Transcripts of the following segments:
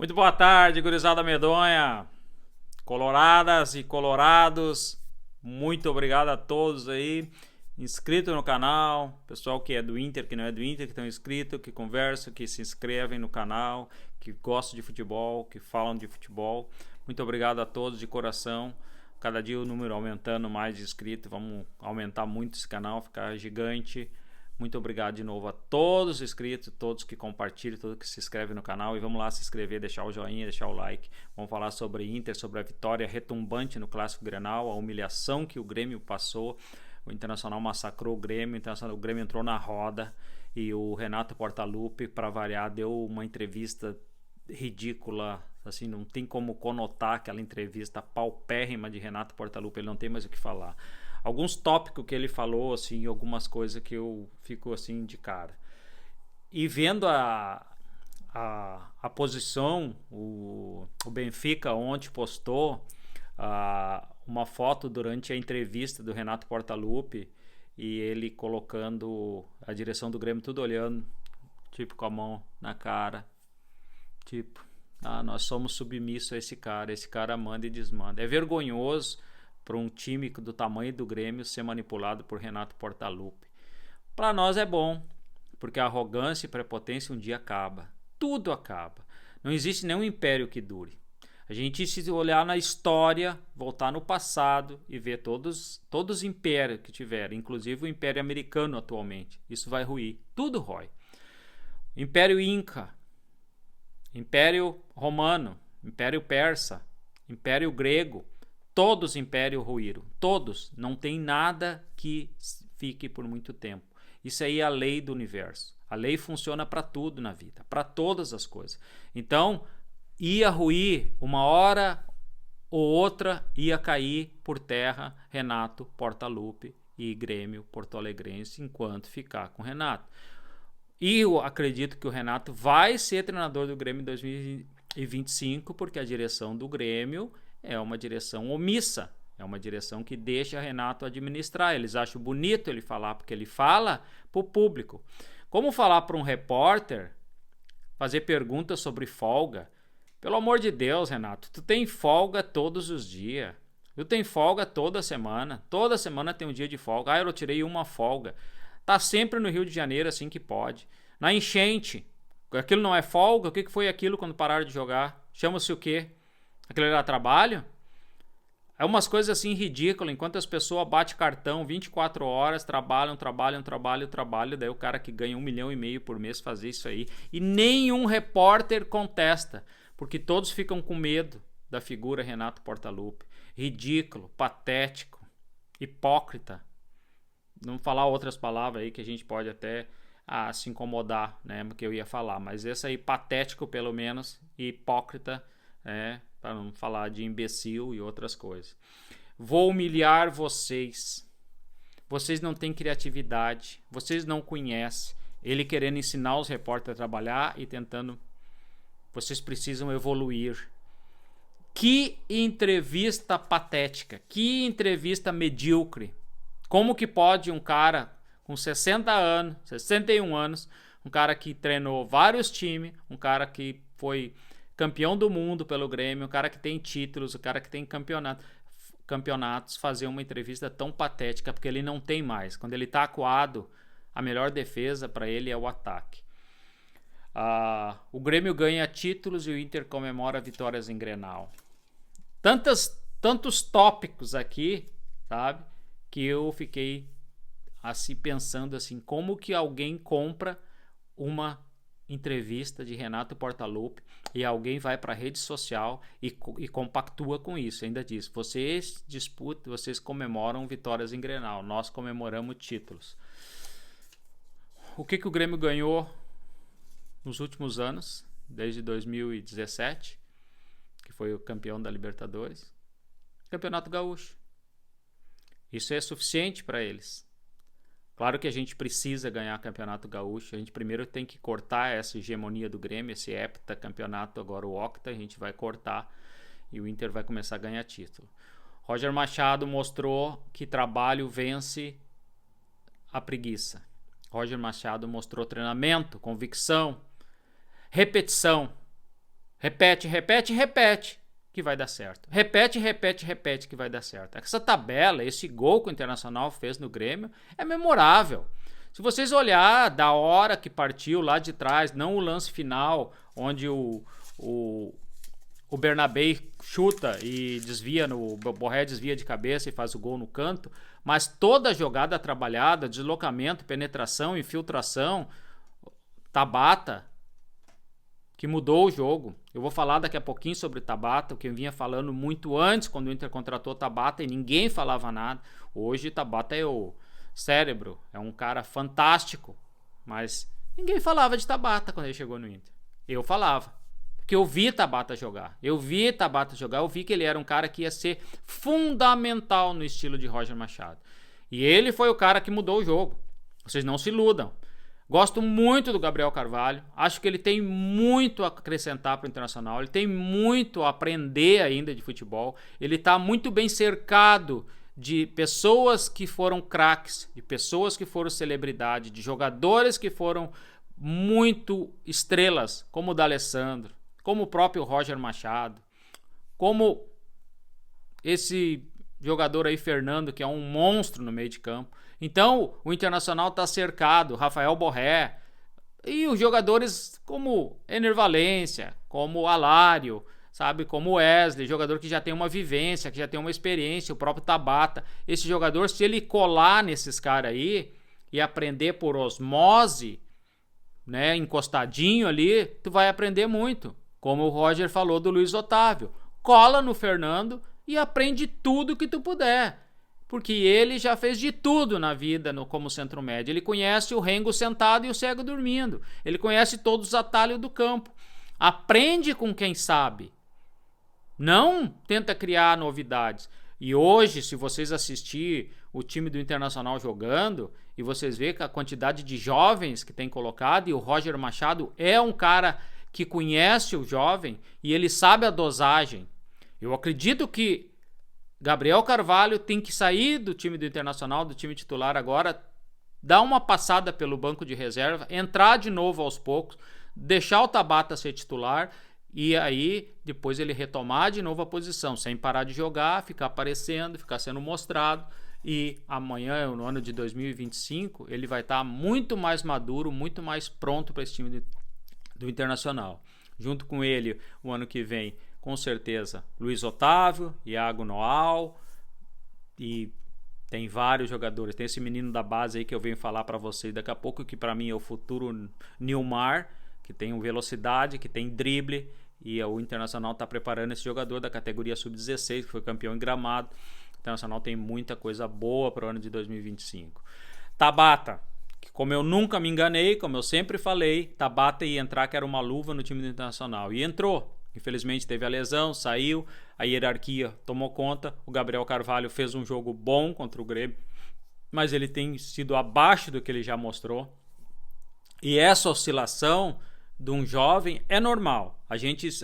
Muito boa tarde, gurizada medonha, coloradas e colorados. Muito obrigado a todos aí, inscrito no canal, pessoal que é do Inter, que não é do Inter, que estão inscritos, que conversam, que se inscrevem no canal, que gostam de futebol, que falam de futebol. Muito obrigado a todos de coração. Cada dia o número aumentando mais de inscritos, vamos aumentar muito esse canal, ficar gigante. Muito obrigado de novo a todos os inscritos, todos que compartilham, todos que se inscrevem no canal. E vamos lá se inscrever, deixar o joinha, deixar o like. Vamos falar sobre Inter, sobre a vitória retumbante no Clássico Grenal, a humilhação que o Grêmio passou. O Internacional massacrou o Grêmio, o Grêmio entrou na roda. E o Renato Portaluppi, para variar, deu uma entrevista ridícula. Assim, não tem como conotar aquela entrevista paupérrima de Renato Portaluppi, ele não tem mais o que falar. Alguns tópicos que ele falou, assim, algumas coisas que eu fico assim de cara. E vendo a posição, o Benfica ontem postou uma foto durante a entrevista do Renato Portaluppi e ele colocando a direção do Grêmio tudo olhando, tipo com a mão na cara, tipo, nós somos submissos a esse cara manda e desmanda. É vergonhoso para um time do tamanho do Grêmio ser manipulado por Renato Portaluppi. Para nós é bom, porque a arrogância e prepotência um dia acaba. Tudo acaba. Não existe nenhum império que dure. A gente, se olhar na história, voltar no passado e ver todos os impérios que tiveram, inclusive o Império Americano atualmente, isso vai ruir. Tudo rói. Império Inca, Império Romano, Império Persa, Império Grego, todos os impérios ruíram, todos, não tem nada que fique por muito tempo. Isso aí é a lei do universo. A lei funciona para tudo na vida, para todas as coisas. Então, ia ruir, uma hora ou outra ia cair por terra Renato Portaluppi e Grêmio Porto-Alegrense enquanto ficar com Renato. E eu acredito que o Renato vai ser treinador do Grêmio em 2025, porque a direção do Grêmio é uma direção omissa, é uma direção que deixa Renato administrar. Eles acham bonito ele falar, porque ele fala para o público. Como falar para um repórter, fazer perguntas sobre folga? Pelo amor de Deus, Renato, tu tem folga todos os dias. Tu tem folga toda semana tem um dia de folga. Eu tirei uma folga. Tá sempre no Rio de Janeiro assim que pode. Na enchente, aquilo não é folga? O que foi aquilo quando pararam de jogar? Chama-se o quê? Aquilo era trabalho? É umas coisas assim ridículas, enquanto as pessoas batem cartão 24 horas, trabalham, daí o cara que ganha 1,5 milhão por mês fazer isso aí. E nenhum repórter contesta, porque todos ficam com medo da figura Renato Portaluppi. Ridículo, patético, hipócrita. Não falar outras palavras aí que a gente pode até se incomodar, né, que eu ia falar, mas esse aí, patético pelo menos, e hipócrita, para não falar de imbecil e outras coisas. Vou humilhar vocês. Vocês não têm criatividade. Vocês não conhecem. Ele querendo ensinar os repórteres a trabalhar e tentando. Vocês precisam evoluir. Que entrevista patética. Que entrevista medíocre. Como que pode um cara com 60 anos, 61 anos, um cara que treinou vários times, um cara que foi campeão do mundo pelo Grêmio, um cara que tem títulos, um cara que tem campeonatos, fazer uma entrevista tão patética, porque ele não tem mais. Quando ele tá acuado, a melhor defesa para ele é o ataque. O Grêmio ganha títulos e o Inter comemora vitórias em Grenal. Tantos tópicos aqui, sabe, que eu fiquei assim pensando assim, como que alguém compra uma entrevista de Renato Portaluppi e alguém vai para a rede social e compactua com isso. Ainda diz, vocês disputam, vocês comemoram vitórias em Grenal, nós comemoramos títulos. O que o Grêmio ganhou nos últimos anos, desde 2017, que foi o campeão da Libertadores? Campeonato Gaúcho. Isso é suficiente para eles. Claro que a gente precisa ganhar Campeonato Gaúcho. A gente primeiro tem que cortar essa hegemonia do Grêmio, esse heptacampeonato, agora o octa, a gente vai cortar e o Inter vai começar a ganhar título. Roger Machado mostrou que trabalho vence a preguiça. Roger Machado mostrou treinamento, convicção, repetição. Repete, repete, repete, que vai dar certo. Repete, repete, repete, que vai dar certo. Essa tabela, esse gol que o Internacional fez no Grêmio é memorável. Se vocês olhar da hora que partiu lá de trás, não o lance final, onde o Bernabé chuta e desvia, o Borré desvia de cabeça e faz o gol no canto, mas toda a jogada trabalhada, deslocamento, penetração, infiltração, Tabata, que mudou o jogo. Eu vou falar daqui a pouquinho sobre o Tabata, o que eu vinha falando muito antes, quando o Inter contratou o Tabata e ninguém falava nada. Hoje Tabata é o cérebro, é um cara fantástico, mas ninguém falava de Tabata quando ele chegou no Inter. Eu falava, porque eu vi Tabata jogar, eu vi que ele era um cara que ia ser fundamental no estilo de Roger Machado, e ele foi o cara que mudou o jogo. Vocês não se iludam. Gosto muito do Gabriel Carvalho, acho que ele tem muito a acrescentar para o Internacional, ele tem muito a aprender ainda de futebol, ele está muito bem cercado de pessoas que foram craques, de pessoas que foram celebridade, de jogadores que foram muito estrelas, como o D'Alessandro, como o próprio Roger Machado, como esse jogador aí, Fernando, que é um monstro no meio de campo. Então, o Internacional está cercado, Rafael Borré, e os jogadores como Ener Valencia, como Alário, sabe, como Wesley, jogador que já tem uma vivência, que já tem uma experiência, o próprio Tabata. Esse jogador, se ele colar nesses caras aí e aprender por osmose, né, encostadinho ali, tu vai aprender muito. Como o Roger falou do Luiz Otávio, cola no Fernando e aprende tudo que tu puder, porque ele já fez de tudo na vida como centro médio. Ele conhece o rengo sentado e o cego dormindo, ele conhece todos os atalhos do campo. Aprende com quem sabe, não tenta criar novidades. E hoje, se vocês assistir o time do Internacional jogando, e vocês verem que a quantidade de jovens que tem colocado, e o Roger Machado é um cara que conhece o jovem e ele sabe a dosagem. Eu acredito que Gabriel Carvalho tem que sair do time do Internacional, do time titular agora, dar uma passada pelo banco de reserva, entrar de novo aos poucos, deixar o Tabata ser titular e aí depois ele retomar de novo a posição, sem parar de jogar, ficar aparecendo, ficar sendo mostrado. E amanhã, no ano de 2025, ele vai estar muito mais maduro, muito mais pronto para esse time do Internacional. Junto com ele, o ano que vem, com certeza, Luiz Otávio, Iago Noal, e tem vários jogadores. Tem esse menino da base aí que eu venho falar para vocês daqui a pouco, que para mim é o futuro Nilmar, que tem velocidade, que tem drible, e o Internacional está preparando esse jogador da categoria Sub-16, que foi campeão em Gramado. O Internacional tem muita coisa boa para o ano de 2025. Tabata, que como eu nunca me enganei, como eu sempre falei, Tabata ia entrar que era uma luva no time do Internacional, e entrou. Infelizmente teve a lesão, saiu, a hierarquia tomou conta, o Gabriel Carvalho fez um jogo bom contra o Grêmio, mas ele tem sido abaixo do que ele já mostrou. E essa oscilação de um jovem é normal. A gente diz,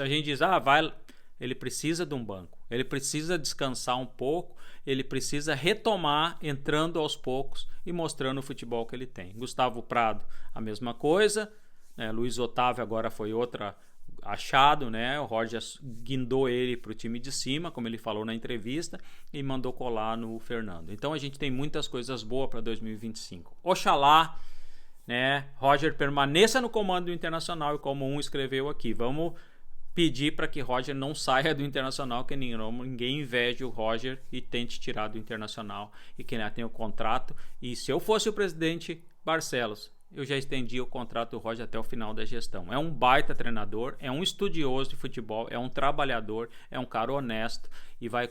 ele precisa de um banco, ele precisa descansar um pouco, ele precisa retomar entrando aos poucos e mostrando o futebol que ele tem. Gustavo Prado, a mesma coisa, né? Luiz Otávio agora foi outra achado, né? O Roger guindou ele para o time de cima, como ele falou na entrevista, e mandou colar no Fernando. Então a gente tem muitas coisas boas para 2025. Oxalá, né, Roger permaneça no comando do Internacional, e como um escreveu aqui, vamos pedir para que Roger não saia do Internacional, que ninguém inveje o Roger e tente tirar do Internacional, e que tenha o contrato. E se eu fosse o presidente Barcelos, eu já estendia o contrato do Roger até o final da gestão. É um baita treinador, é um estudioso de futebol, é um trabalhador, é um cara honesto e vai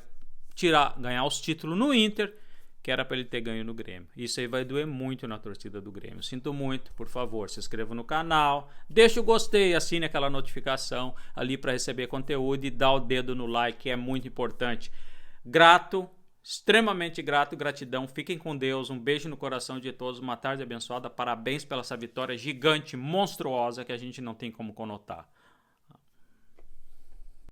ganhar os títulos no Inter, que era para ele ter ganho no Grêmio. Isso aí vai doer muito na torcida do Grêmio. Sinto muito, por favor, se inscreva no canal, deixa o gostei, assine aquela notificação ali para receber conteúdo e dá o dedo no like, que é muito importante. Grato, extremamente grato, gratidão. Fiquem com Deus, um beijo no coração de todos, uma tarde abençoada, parabéns pela essa vitória gigante, monstruosa, que a gente não tem como conotar.